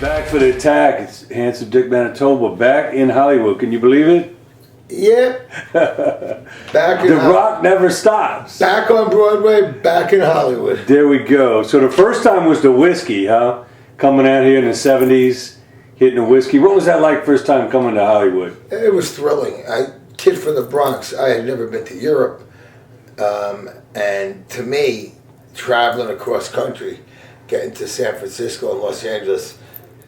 Back for the attack. It's Handsome Dick Manitoba back in Hollywood. Can you believe it? Yep. Back in The rock never stops. Back on Broadway, back in Hollywood. There we go. So the first time was the whiskey, huh? Coming out here in the 70s, hitting the whiskey. What was that like first time coming to Hollywood? It was thrilling. Kid from the Bronx, I had never been to Europe. And to me, traveling across country, getting to San Francisco and Los Angeles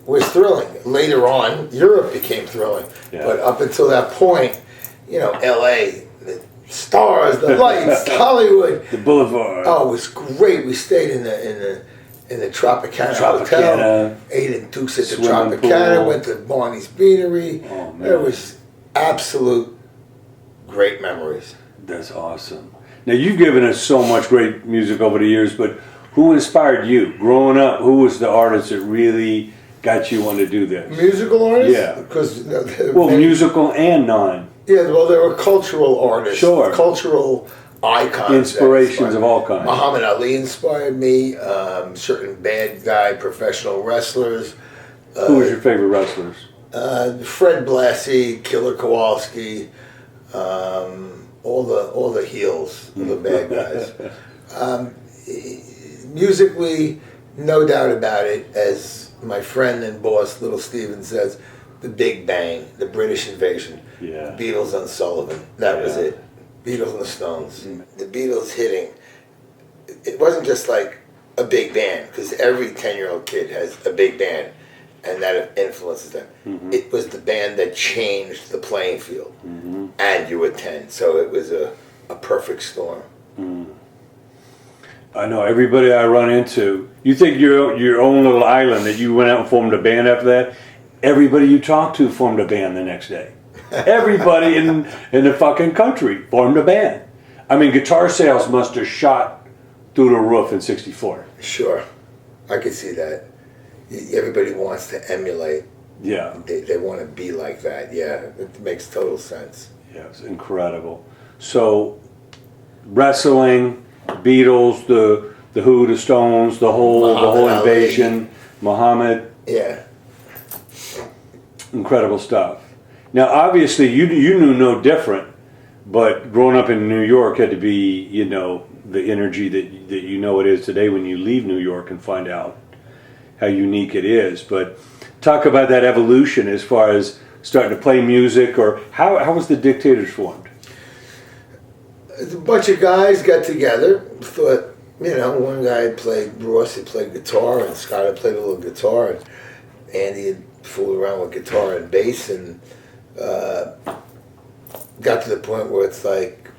was thrilling. Later on, Europe became thrilling. Yeah. But up until that point, you know, L.A., the stars, the lights, Hollywood. The boulevard. Oh, it was great. We stayed in the Tropicana Hotel, ate in Dukes at the Tropicana, pool. Went to Barney's Beanery. Oh, man. It was absolute great memories. That's awesome. Now, you've given us so much great music over the years, but who inspired you? Growing up, who was the artist that really got you wanting to do this? Musical artists? Yeah. Because musical and non. Yeah, well, they were cultural artists. Sure. Cultural icons. Inspirations of all kinds. Muhammad Ali inspired me. Certain bad guy professional wrestlers. Who was your favorite wrestlers? Fred Blassie, Killer Kowalski, all the heels, the bad guys. Musically, no doubt about it, as my friend and boss, Little Steven, says, the Big Bang, the British Invasion, the Beatles and Sullivan, that was it. Beatles and the Stones. The Beatles hitting, it wasn't just like a big band, because every 10-year-old kid has a big band, and that influences them. Mm-hmm. It was the band that changed the playing field, and you were 10, so it was a perfect storm. I know everybody I run into, you think you're your own little island that you went out and formed a band after that. Everybody you talk to formed a band the next day. Everybody in the fucking country formed a band. I mean, guitar sales must have shot through the roof in '64. Sure, I could see that. Everybody wants to emulate. Yeah. They want to be like that. Yeah, it makes total sense. Yeah, it's incredible. So, wrestling, Beatles, the Who, the Stones, the whole invasion, Muhammad. Yeah. Incredible stuff. Now, obviously, you knew no different, but growing up in New York had to be, you know, the energy that you know it is today when you leave New York and find out how unique it is. But talk about that evolution as far as starting to play music, or how was the Dictators formed? A bunch of guys got together, thought, you know, one guy played, Ross had played guitar, and Scott had played a little guitar, and Andy had fooled around with guitar and bass, and got to the point where it's like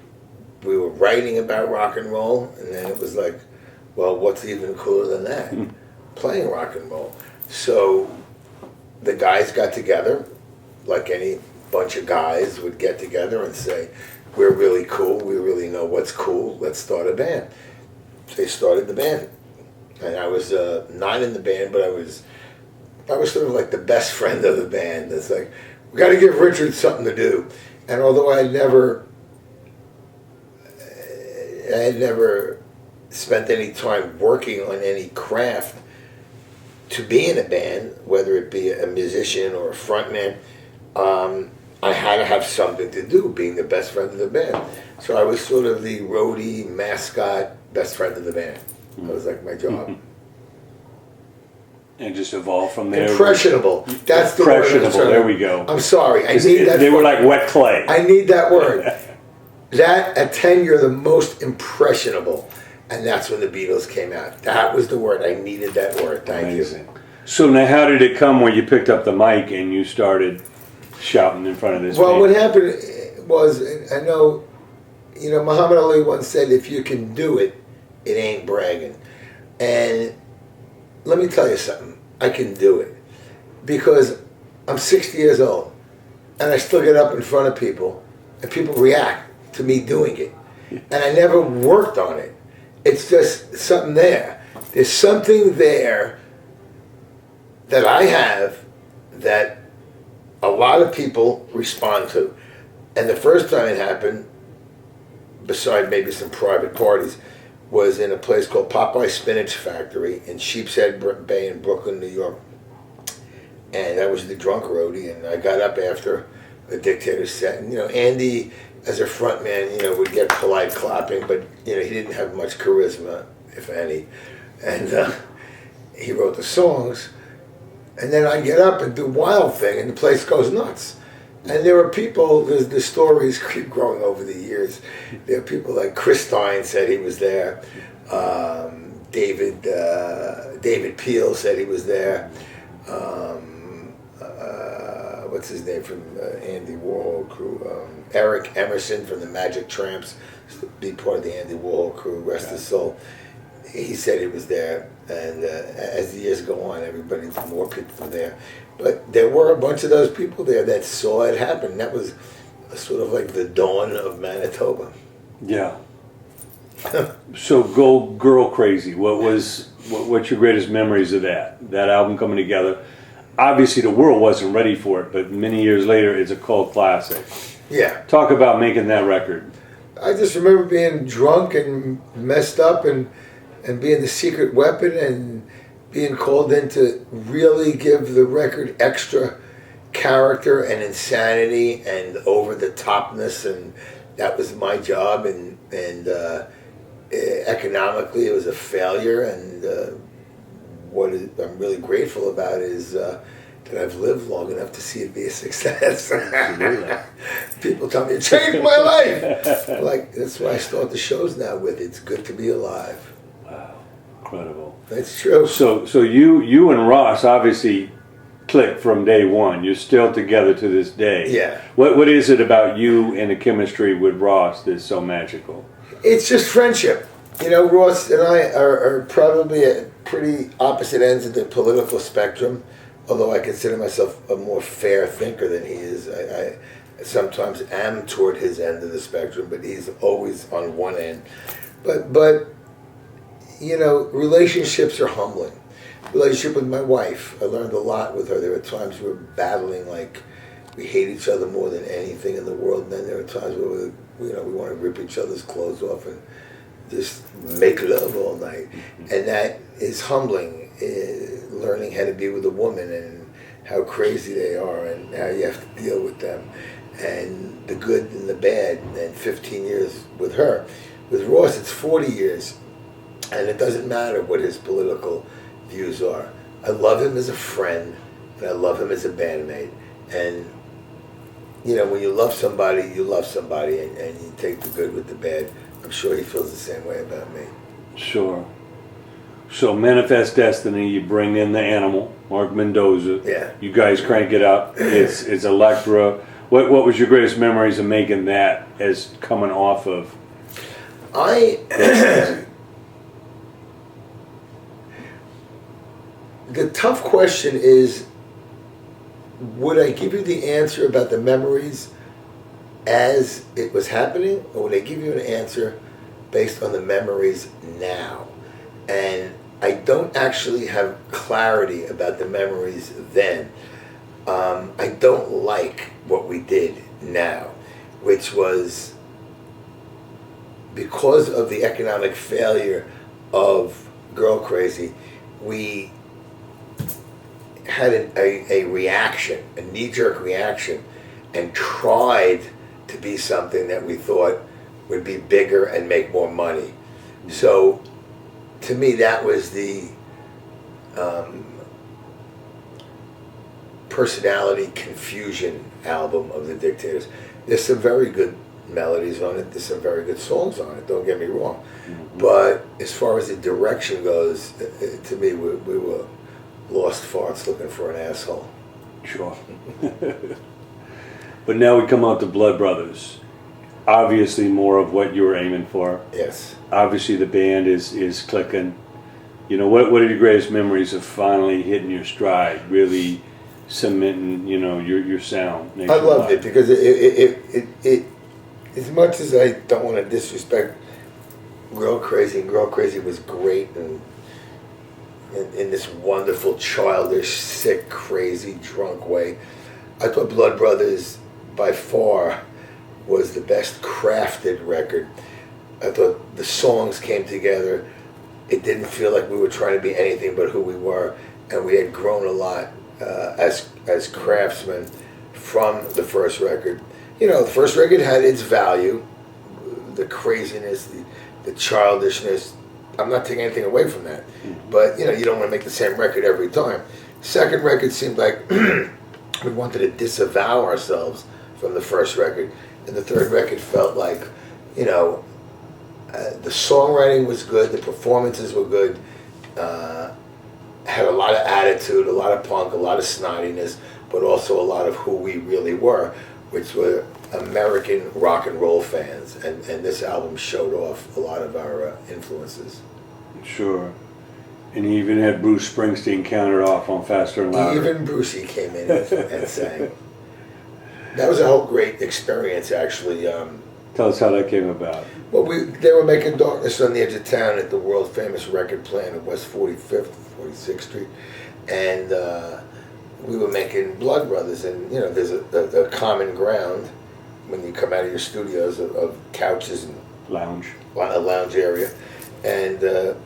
we were writing about rock and roll, and then it was like, well, what's even cooler than that? Playing rock and roll. So the guys got together, like any bunch of guys would get together and say, we're really cool, we really know what's cool, let's start a band. They started the band. And I was not in the band, but I was sort of like the best friend of the band. It's like, we got to give Richard something to do. And although I had never spent any time working on any craft, to be in a band, whether it be a musician or a frontman, I had to have something to do, being the best friend of the band. So I was sort of the roadie, mascot, best friend of the band. That was like my job. And just evolved from there. Impressionable. That's the word. Impressionable, there we go. I'm sorry, I need that. They were like wet clay. I need that word. That, at 10, you're the most impressionable. And that's when the Beatles came out. That was the word. I needed that word. Thank you. So now how did it come when you picked up the mic and you started shouting in front of this Well, band? what happened was, I know, you know, Muhammad Ali once said, if you can do it, it ain't bragging. And let me tell you something. I can do it. Because I'm 60 years old. And I still get up in front of people. And people react to me doing it. And I never worked on it. It's just something there. There's something there that I have that a lot of people respond to. And the first time it happened, beside maybe some private parties, was in a place called Popeye Spinach Factory in Sheepshead Bay in Brooklyn, New York. and I was the drunk roadie, and I got up after the Dictators set, and Andy, as a frontman, would get polite clapping, but he didn't have much charisma, if any, and he wrote the songs, and then I'd get up and do Wild Thing, and the place goes nuts. And there were people, the stories keep growing over the years. There are people like Chris Stein said he was there. David Peel said he was there. What's his name from Andy Warhol crew? Eric Emerson from the Magic Tramps, used to be part of the Andy Warhol crew, rest his soul. He said he was there, and as the years go on, more people were there. But there were a bunch of those people there that saw it happen. That was sort of like the dawn of Manitoba. Yeah. So go Girl Crazy. What's your greatest memories of that album coming together? Obviously the world wasn't ready for it, but many years later it's a cult classic. Yeah. Talk about making that record. I just remember being drunk and messed up and being the secret weapon and being called in to really give the record extra character and insanity and over the topness, and that was my job, and economically it was a failure, and I'm really grateful about is that I've lived long enough to see it be a success. People tell me it changed my life. Like, that's why I start the shows now with "It's good to be alive." Wow, incredible. That's true. So you and Ross obviously clicked from day one. You're still together to this day. Yeah. What is it about you and the chemistry with Ross that's so magical? It's just friendship. Ross and I are probably at pretty opposite ends of the political spectrum, although I consider myself a more fair thinker than he is. I sometimes am toward his end of the spectrum, but he's always on one end. But relationships are humbling. Relationship with my wife, I learned a lot with her. There were times we were battling like we hate each other more than anything in the world, and then there were times where we want to rip each other's clothes off and just make love all night. And that is humbling, learning how to be with a woman and how crazy they are and how you have to deal with them, and the good and the bad. And 15 years with her. With Ross, it's 40 years, and it doesn't matter what his political views are. I love him as a friend, and I love him as a bandmate. And when you love somebody, you love somebody, and you take the good with the bad. I'm sure he feels the same way about me. Sure. So Manifest Destiny, you bring in the animal, Mark Mendoza. Yeah. You guys crank it up. It's Electra. What was your greatest memories of making that as coming off of? The tough question is, would I give you the answer about the memories as it was happening, or would I give you an answer based on the memories now? And I don't actually have clarity about the memories then. I don't like what we did now, which was because of the economic failure of Girl Crazy. We had a reaction, a knee-jerk reaction, and tried to be something that we thought would be bigger and make more money. So, to me, that was the personality confusion album of the Dictators. There's some very good melodies on it. There's some very good songs on it, don't get me wrong. Mm-hmm. But as far as the direction goes, to me, we were lost farts looking for an asshole. Sure. But now we come out to Blood Brothers. Obviously more of what you were aiming for. Yes. Obviously the band is clicking. What are your greatest memories of finally hitting your stride, really cementing, your sound? I loved it because it as much as I don't want to disrespect Girl Crazy, and Girl Crazy was great and in this wonderful, childish, sick, crazy, drunk way. I thought Blood Brothers, by far, was the best crafted record. I thought the songs came together. It didn't feel like we were trying to be anything but who we were, and we had grown a lot as craftsmen from the first record. You know, the first record had its value, the craziness, the childishness. I'm not taking anything away from that, but you know, you don't want to make the same record every time. Second record seemed like we wanted to disavow ourselves from the first record, and the third record felt like, you know, the songwriting was good, the performances were good, had a lot of attitude, a lot of punk, a lot of snottiness, but also a lot of who we really were, which were American rock and roll fans, and this album showed off a lot of our influences. Sure. And he even had Bruce Springsteen counted off on Faster and Louder. Even Brucey came in and sang. That was a whole great experience, actually. Tell us how that came about. Well, they were making Darkness on the Edge of Town at the world famous record plant at West 45th, 46th Street, and we were making Blood Brothers, and you know, there's a common ground when you come out of your studios of couches and a lounge area, and a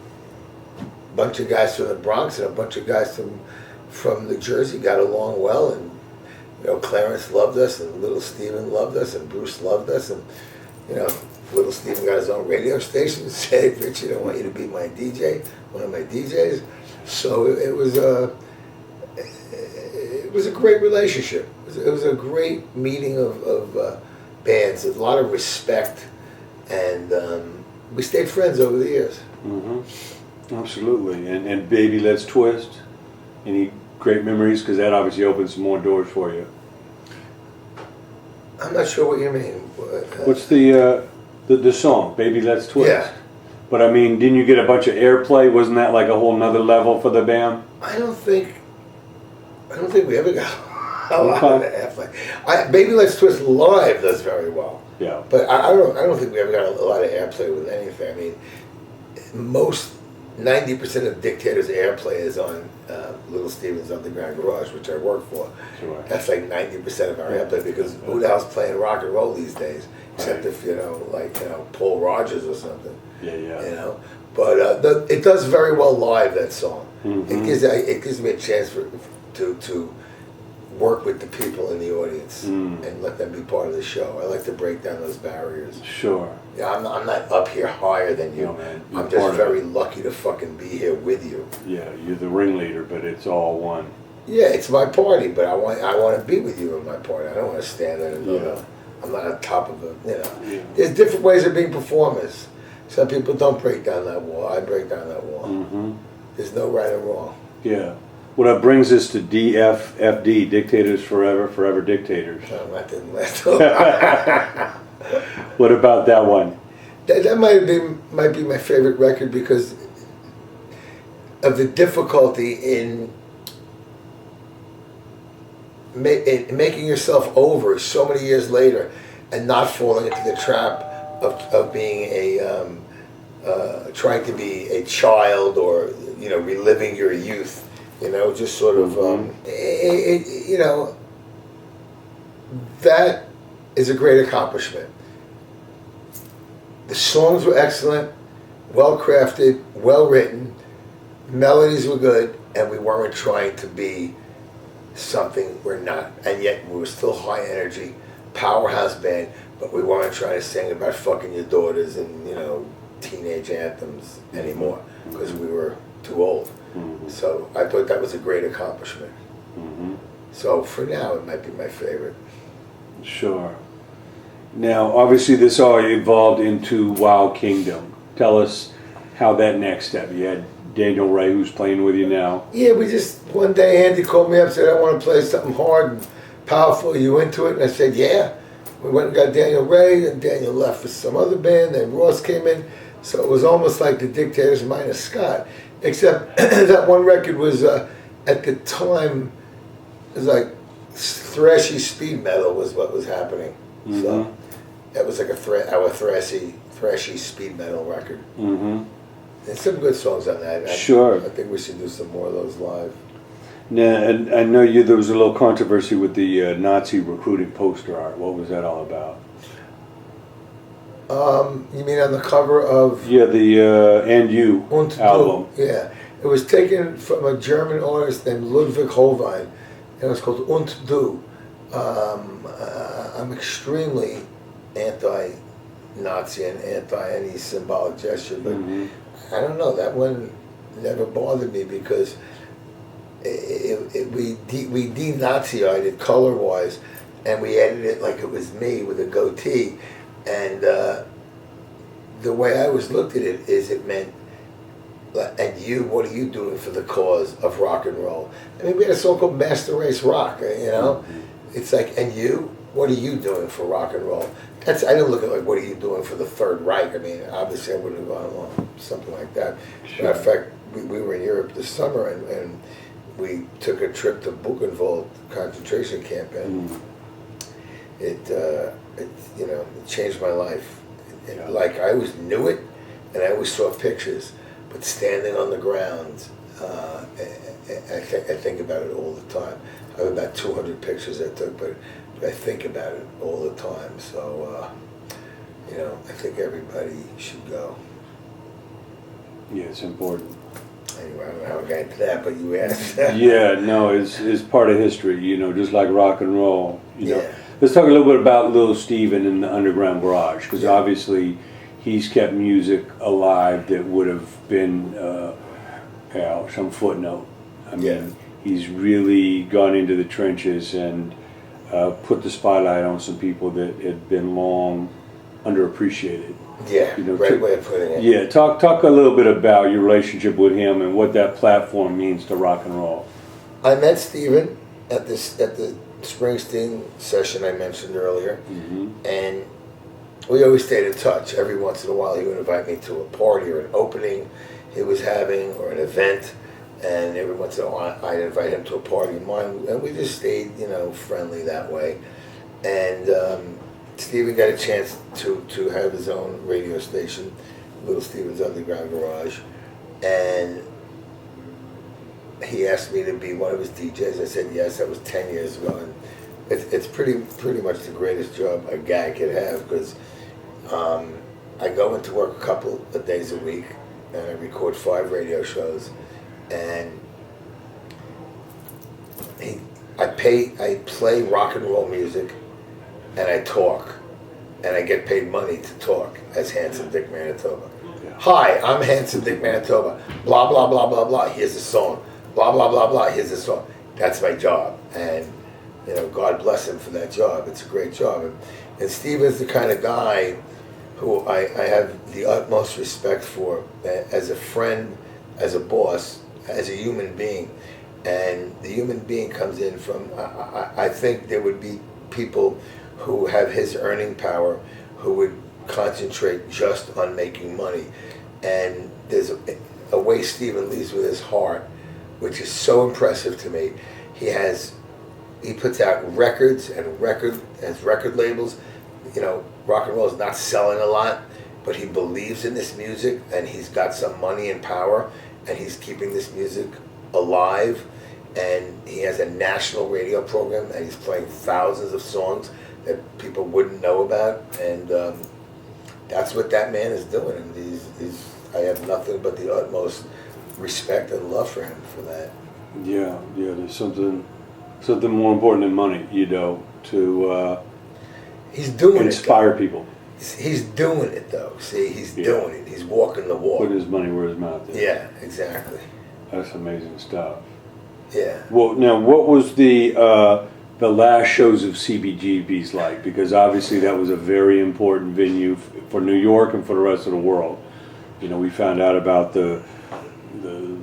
bunch of guys from the Bronx and a bunch of guys from New Jersey got along well, and you know, Clarence loved us, and Little Steven loved us, and Bruce loved us, and you know, Little Steven got his own radio station and said, "Richard, I want you to be my DJ, one of my DJs." So it was a great relationship. It was a great meeting of bands, a lot of respect, and we stayed friends over the years. Mm-hmm. Absolutely. And Baby Let's Twist, any great memories? Because that obviously opened some more doors for you. I'm not sure what you mean. What's the song, Baby Let's Twist? Yeah. But I mean, didn't you get a bunch of airplay? Wasn't that like a whole nother level for the band? I don't think we ever got a lot of airplay. Baby Let's Twist live does very well. Yeah. But I don't think we ever got a lot of airplay with anything. I mean, most 90% of Dictators' airplay is on Little Steven's Underground Garage, which I work for. Sure. That's like 90% of our airplay, because who the hell's playing rock and roll these days? Except if, you know, like, you know, Paul Rogers or something. Yeah. You know? But it does very well live, that song. Mm-hmm. It gives me a chance to work with the people in the audience and let them be part of the show. I like to break down those barriers. Sure. Yeah, I'm not up here higher than you. No, man. I'm just very lucky to fucking be here with you. Yeah, you're the ringleader, but it's all one. Yeah, it's my party, but I want to be with you in my party. I don't want to stand there and, you know, I'm not on top of it, you know. Yeah. There's different ways of being performers. Some people don't break down that wall. I break down that wall. Mm-hmm. There's no right or wrong. Yeah. Well, that brings us to DFFD, Dictators Forever, Forever Dictators. No, that didn't last. What about that one? That might be my favorite record because of the difficulty in making yourself over so many years later and not falling into the trap of being trying to be a child, or, you know, reliving your youth. You know, just sort of, you know, that is a great accomplishment. The songs were excellent, well crafted, well written, melodies were good, and we weren't trying to be something we're not. And yet we were still high energy, powerhouse band, but we weren't trying to sing about fucking your daughters and, you know, teenage anthems anymore, because we were too old. Mm-hmm. So I thought that was a great accomplishment. Mm-hmm. So for now, it might be my favorite. Sure. Now, obviously, this all evolved into Wild Kingdom. Tell us how that next step. You had Daniel Ray, who's playing with you now. Yeah, we just, one day Andy called me up and said, I want to play something hard and powerful. Are you into it? And I said, yeah. We went and got Daniel Ray, and Daniel left for some other band, and Ross came in. So it was almost like the Dictators minus Scott. Except that one record was, at the time, it was like thrashy speed metal was what was happening. Mm-hmm. So that was like our thrashy speed metal record. Mm-hmm. And some good songs on that. Sure. I think we should do some more of those live. Now, and I know there was a little controversy with the Nazi recruiting poster art. What was that all about? You mean on the cover of... Yeah, the And You album. Yeah. It was taken from a German artist named Ludwig Holbein, and it was called Und Du. I'm extremely anti-Nazi and anti any symbolic gesture, but I don't know, that one never bothered me because we denazified it color-wise, and we edited it like it was me with a goatee, and the way I always looked at it is it meant, and you, what are you doing for the cause of rock and roll? I mean, we had a song called Master Race Rock, you know? It's like, and you, what are you doing for rock and roll? I didn't look at like, what are you doing for the Third Reich? I mean, obviously I wouldn't have gone along something like that. Sure. Matter of fact, we were in Europe this summer, and we took a trip to Buchenwald concentration camp, and it you know, it changed my life. Like, I always knew it, and I always saw pictures, but standing on the ground, I think about it all the time. I have about 200 pictures I took, but I think about it all the time. So, you know, I think everybody should go. Yeah, it's important. Anyway, I don't know how I got into that, but you asked. Yeah, no, it's part of history, you know, just like rock and roll. You know, Yeah. let's talk a little bit about Little Steven in the Underground Garage, because obviously he's kept music alive that would have been some footnote. I mean, he's really gone into the trenches and put the spotlight on some people that had been long underappreciated. Yeah, you know, great way of putting it. Yeah, talk a little bit about your relationship with him and what that platform means to rock and roll. I met Steven at the Springsteen session I mentioned earlier, and we always stayed in touch. Every once in a while, he would invite me to a party or an opening he was having or an event, and every once in a while, I'd invite him to a party of mine, and we just stayed, you know, friendly that way. And Steven got a chance to have his own radio station, Little Steven's Underground Garage, and he asked me to be one of his DJs. I said yes. That was 10 years ago, and it's pretty much the greatest job a guy could have, because I go into work a couple of days a week, and I record 5 radio shows, and I play rock and roll music, and I talk, and I get paid money to talk as Handsome Dick Manitoba. Yeah. Hi, I'm Handsome Dick Manitoba. Blah blah blah blah blah. Here's a song. Blah blah blah blah. Here's a song. That's my job, and you know, God bless him for that job. It's a great job, and Steve is the kind of guy who I have the utmost respect for as a friend, as a boss, as a human being. And the human being comes in from, I think there would be people who have his earning power who would concentrate just on making money. And there's a way Steven leads with his heart, which is so impressive to me. He puts out records and has record labels. You know, rock and roll is not selling a lot, but he believes in this music, and he's got some money and power, and he's keeping this music alive. And he has a national radio program, and he's playing thousands of songs that people wouldn't know about, and that's what that man is doing. And I have nothing but the utmost respect and love for him for that. Yeah, there's something more important than money, you know, to he's doing inspire people. He's doing it though. See, he's doing it. He's walking the walk. Put his money where his mouth is. Yeah, exactly. That's amazing stuff. Yeah. Well, now, what was the last shows of CBGB's like? Because obviously that was a very important venue for New York and for the rest of the world. You know, we found out about the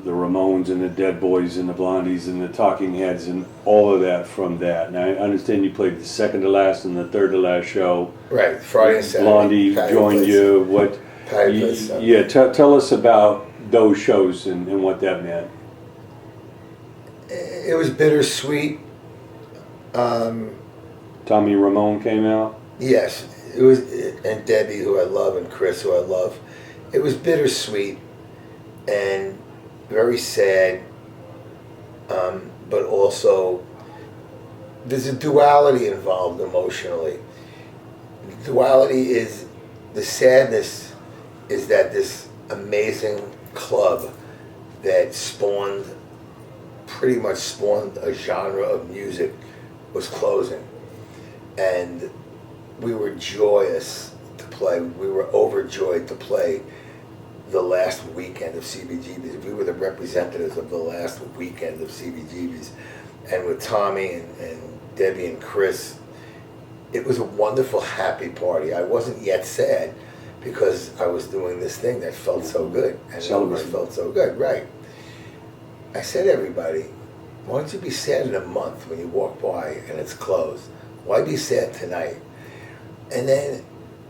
Ramones and the Dead Boys and the Blondies and the Talking Heads and all of that from that. Now, I understand you played the second to last and the third to last show. Right, Friday and Saturday. Blondie joined you. What? Yeah, tell us about those shows and what that meant. It was bittersweet. Tommy Ramone came out. Yes, it was, and Debbie, who I love, and Chris, who I love. It was bittersweet and very sad, but also there's a duality involved emotionally. The duality is the sadness is that this amazing club that spawned pretty much spawned a genre of music was closing. And we were joyous to play. We were overjoyed to play the last weekend of CBGBs. We were the representatives of the last weekend of CBGBs. And with Tommy and Debbie and Chris, it was a wonderful, happy party. I wasn't yet sad because I was doing this thing that felt so good. And it always felt so good, right. I said to everybody, why don't you be sad in a month when you walk by and it's closed? Why be sad tonight? And then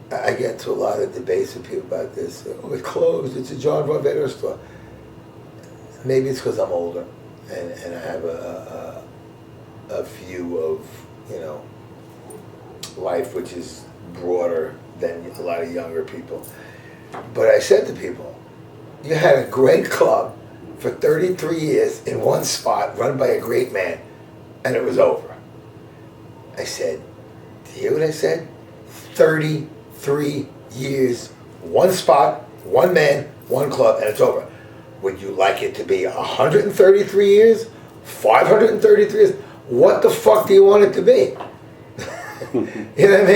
I get to a lot of debates with people about this. Oh, it's closed, it's a John Von Vetter store. Maybe it's because I'm older and I have a view of, you know, life which is broader than a lot of younger people. But I said to people, you had a great club for 33 years in one spot run by a great man, and it was over. I said, do you hear what I said? 33 years, one spot, one man, one club, and it's over. Would you like it to be 133 years? 533 years? What the fuck do you want it to be? You know what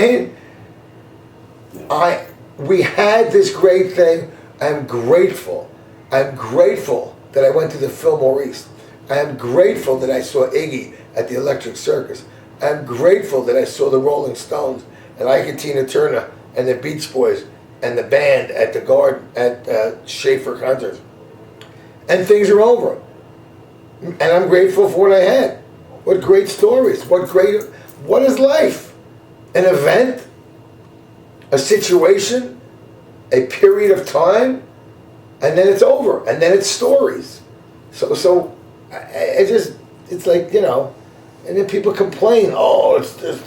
I mean? We had this great thing. I'm grateful. I'm grateful that I went to the Fillmore East. I am grateful that I saw Iggy at the Electric Circus. I'm grateful that I saw the Rolling Stones and Ike and Tina Turner and the Beach Boys and the band at the Garden at Schaefer Concerts. And things are over. And I'm grateful for what I had. What great stories. What is life? An event? A situation? A period of time? And then it's over. And then it's stories. So it's like, you know, and then people complain, oh, it's this.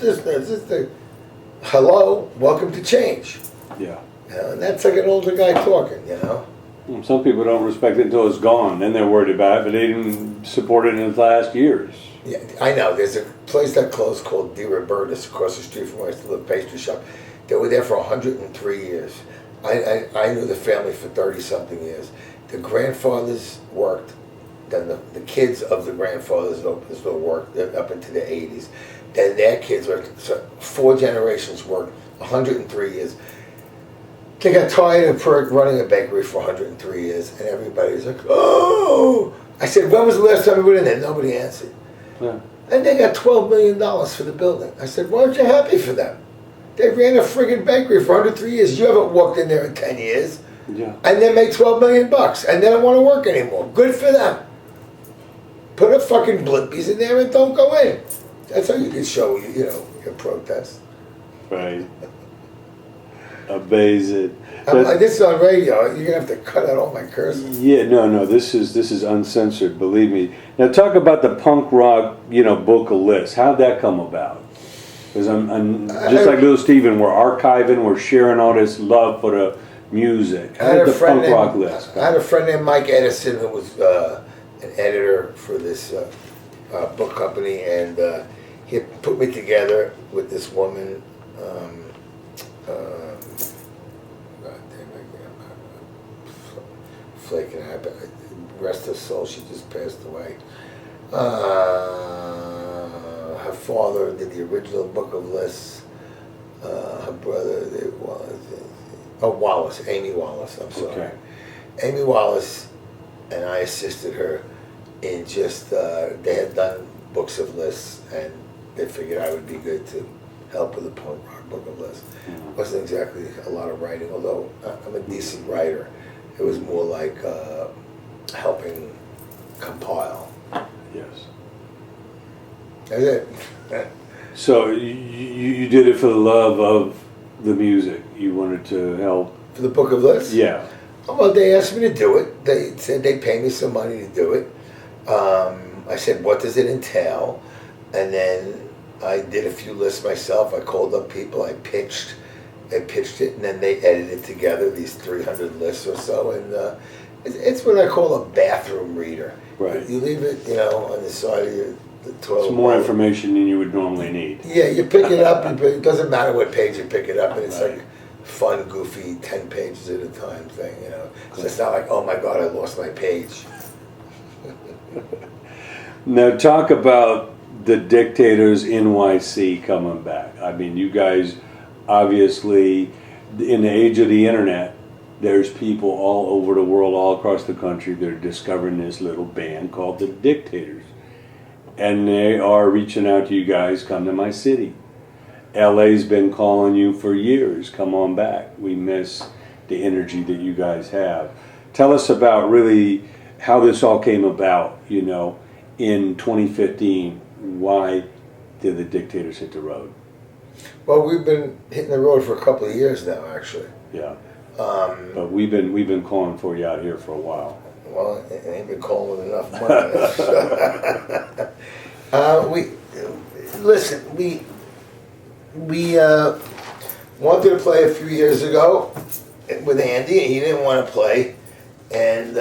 Hello, welcome to change. Yeah. You know, and that's like an older guy talking, you know. Some people don't respect it until it's gone. Then they're worried about it, but they didn't support it in the last years. Yeah, I know. There's a place that closed called Di Roberta's across the street from where I used to live, pastry shop. They were there for 103 years. I knew the family for 30-something years. The grandfathers worked. Then the kids of the grandfathers opened the store worked up into the 80s. Then their kids worked. So 4 generations worked 103 years. They got tired of running a bakery for 103 years, and everybody's like, oh! I said, when was the last time you went in there? Nobody answered. Yeah. And they got $12 million for the building. I said, why aren't you happy for them? They ran a friggin' bakery for 103 years. You haven't walked in there in 10 years. Yeah. And they make $12 million and they don't want to work anymore. Good for them. Put a fucking blimpies in there and don't go in. That's how you can show, you know, your protest. Right. Amazing. This is on radio. You're gonna have to cut out all my curses. Yeah, no. This is uncensored. Believe me. Now talk about the punk rock, you know, book of lists. How'd that come about? Because I'm just like Little Steven. We're archiving. We're sharing all this love for the music. How did the punk rock list come? I had a friend named Mike Edison who was an editor for this book company, and he had put me together with this woman. Flaking out. Rest her soul, she just passed away. Her father did the original book of lists. Her brother did Wallace, Amy Wallace, I'm sorry. Okay. Amy Wallace and I assisted her in just, they had done books of lists, and they figured I would be good to help with the punk rock book of lists. Mm-hmm. Wasn't exactly a lot of writing, although I'm a decent writer. It was more like helping compile. Yes. That's it. So you did it for the love of the music. You wanted to help. For the book of lists? Yeah. Well, they asked me to do it. They said they'd pay me some money to do it. I said, what does it entail? And then I did a few lists myself. I called up people. I pitched it, and then they edited together these 300 lists or so. And it's what I call a bathroom reader. Right. You leave it, you know, on the side of the toilet. It's more information than you would normally need. Yeah, you pick it up. It doesn't matter what page you pick it up, and it's like fun, goofy, 10 pages at a time thing, you know. So it's not like, oh my God, I lost my page. Now talk about the Dictators NYC coming back. I mean, you guys obviously, in the age of the internet, there's people all over the world, all across the country, that are discovering this little band called the Dictators. And they are reaching out to you guys, come to my city. LA's been calling you for years, come on back. We miss the energy that you guys have. Tell us about really how this all came about, you know, in 2015. Why did the Dictators hit the road? Well, we've been hitting the road for a couple of years now, actually. Yeah. But we've been calling for you out here for a while. Well, it ain't been calling with enough money. We wanted to play a few years ago with Andy, and he didn't want to play, and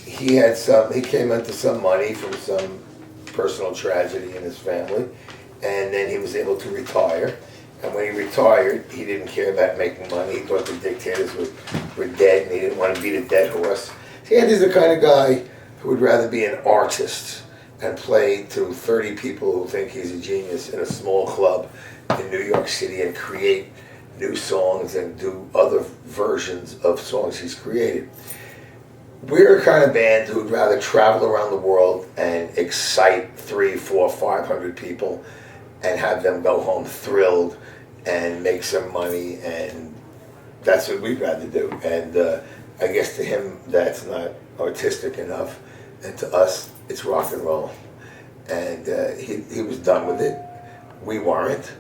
he came into some money from some personal tragedy in his family, and then he was able to retire. And when he retired, he didn't care about making money. He thought the Dictators were dead, and he didn't want to beat a dead horse. See, Andy's the kind of guy who would rather be an artist and play to 30 people who think he's a genius in a small club in New York City and create new songs and do other versions of songs he's created. We're a kind of band who would rather travel around the world and excite 300, 400, 500 people and have them go home thrilled and make some money, and that's what we'd rather do. And I guess to him that's not artistic enough, and to us it's rock and roll. And he was done with it. We weren't.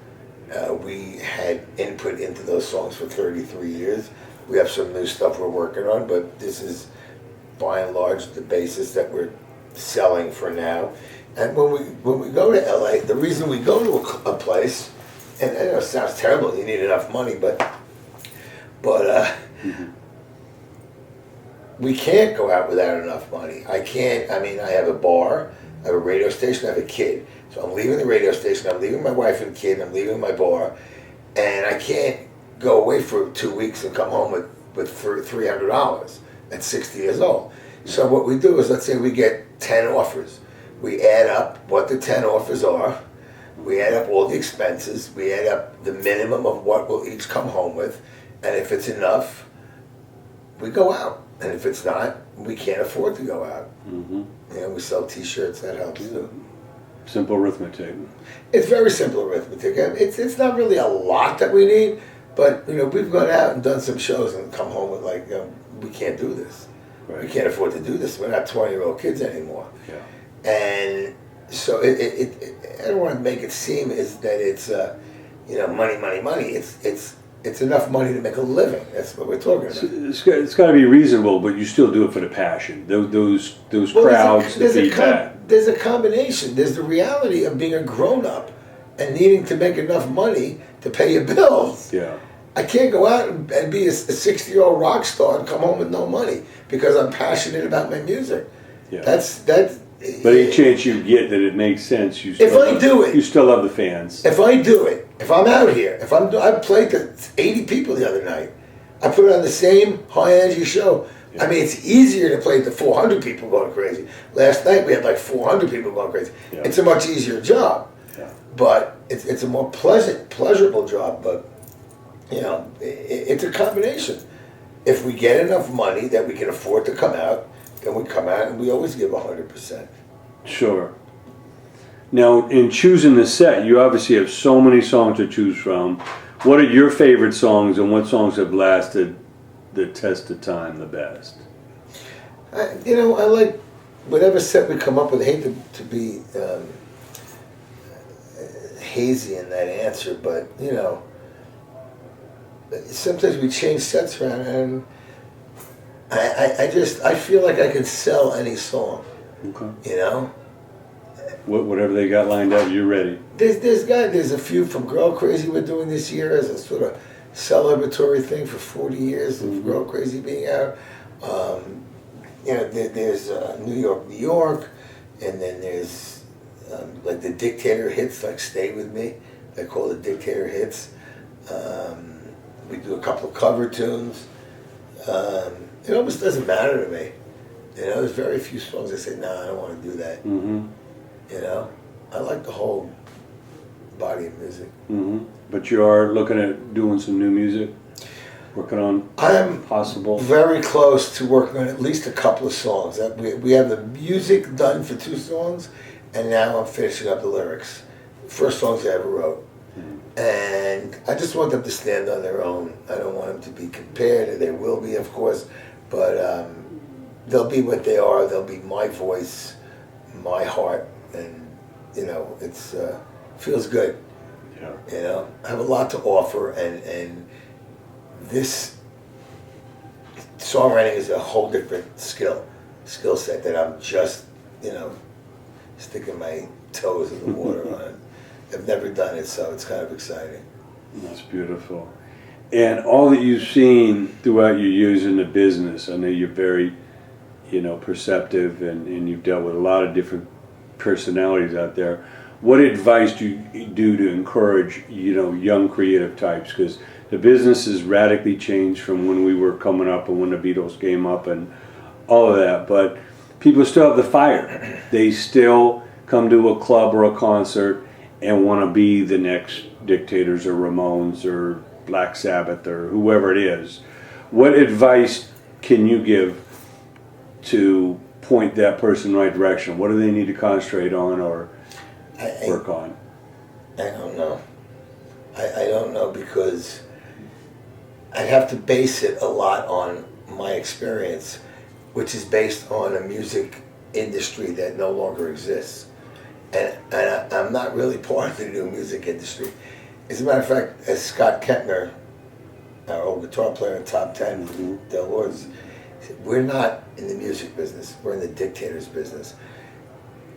We had input into those songs for 33 years. We have some new stuff we're working on, but this is by and large the basis that we're selling for now. And when we go to LA, the reason we go to a place, and I know it sounds terrible, you need enough money, but we can't go out without enough money. I have a bar, I have a radio station, I have a kid. So I'm leaving the radio station, I'm leaving my wife and kid, I'm leaving my bar, and I can't go away for 2 weeks and come home with $300 at 60 years old. So what we do is, let's say we get 10 offers. We add up what the 10 offers are, we add up all the expenses, we add up the minimum of what we'll each come home with, and if it's enough, we go out. And if it's not, we can't afford to go out. Mm-hmm. You know, we sell T-shirts, that helps too. Simple arithmetic. It's very simple arithmetic. It's not really a lot that we need, but you know, we've gone out and done some shows and come home with like, you know, we can't do this. Right. We can't afford to do this. We're not 20-year-old kids anymore. Yeah. And so I don't want to make it seem as that it's money. It's enough money to make a living. That's what we're talking about. It's got to be reasonable, but you still do it for the passion. Those crowds that feed that. There's a combination. There's the reality of being a grown-up and needing to make enough money to pay your bills. Yeah. I can't go out and be a 60-year-old rock star and come home with no money because I'm passionate about my music. Yeah. That's. But any chance you get that it makes sense, you still you still love the fans. If I do it, if I'm out here, I played to 80 people the other night. I put on the same high energy show. Yeah. I mean, it's easier to play to 400 people going crazy. Last night we had like 400 people going crazy. Yeah. It's a much easier job, but it's a more pleasurable job. But you know, it's a combination. If we get enough money that we can afford to come out, then we come out and we always give 100%. Sure. Now, in choosing the set, you obviously have so many songs to choose from. What are your favorite songs, and what songs have lasted the test of time the best? I like whatever set we come up with. I hate to be hazy in that answer, but you know, sometimes we change sets around, and I feel like I can sell any song. Okay. You know? Whatever they got lined up, you're ready. There's a few from Girl Crazy we're doing this year as a sort of celebratory thing for 40 years of Girl Crazy being out. There's New York, and then there's like the Dictator hits, like Stay With Me. I call it Dictator hits. We do a couple of cover tunes. It almost doesn't matter to me. You know, there's very few songs I say, no, I don't want to do that. Mm-hmm. You know, I like the whole body of music. Mm-hmm. But you are looking at doing some new music, working on I'm possible. very close to working on at least a couple of songs. We have the music done for 2 songs, and now I'm finishing up the lyrics. First songs I ever wrote. And I just want them to stand on their own. I don't want them to be compared, and they will be, of course, but they'll be what they are. They'll be my voice, my heart, and, you know, it's feels good. Yeah. You know, I have a lot to offer, and this songwriting is a whole different skill set that I'm just, you know, sticking my toes in the water on. I've never done it, so it's kind of exciting. That's beautiful. And all that you've seen throughout your years in the business, I know you're very, you know, perceptive, and you've dealt with a lot of different personalities out there. What advice do you do to encourage, you know, young creative types? Because the business has radically changed from when we were coming up and when the Beatles came up and all of that. But people still have the fire. They still come to a club or a concert and want to be the next Dictators or Ramones or Black Sabbath or whoever it is. What advice can you give to point that person in the right direction? What do they need to concentrate on or work on? I don't know. I don't know, because I have to base it a lot on my experience, which is based on a music industry that no longer exists. And I'm not really part of the new music industry. As a matter of fact, as Scott Kentner, our old guitar player in Top 10, Del Lords, we're not in the music business. We're in the Dictators business.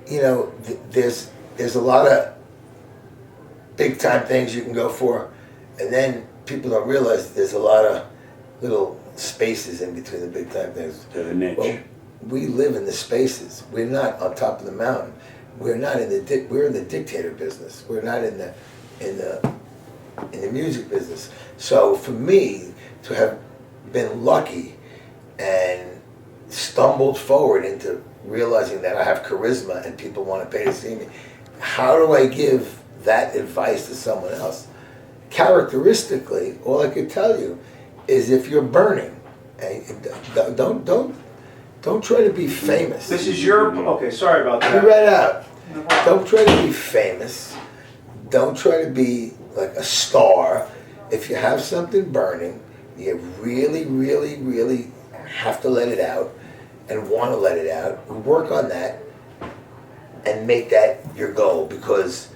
You know, there's a lot of big time things you can go for, and then people don't realize that there's a lot of little spaces in between the big time things. The niche. Well, we live in the spaces. We're not on top of the mountain. We're not in the we're in the Dictator business. We're not in the music business. So for me to have been lucky and stumbled forward into realizing that I have charisma and people want to pay to see me, how do I give that advice to someone else? Characteristically, all I could tell you is if you're burning, don't try to be famous. This is your, okay, sorry about Let me that. write it out. Don't try to be famous. Don't try to be like a star. If you have something burning, you really, really, really have to let it out and want to let it out. Work on that and make that your goal, because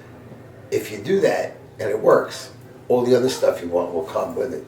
if you do that and it works, all the other stuff you want will come with it.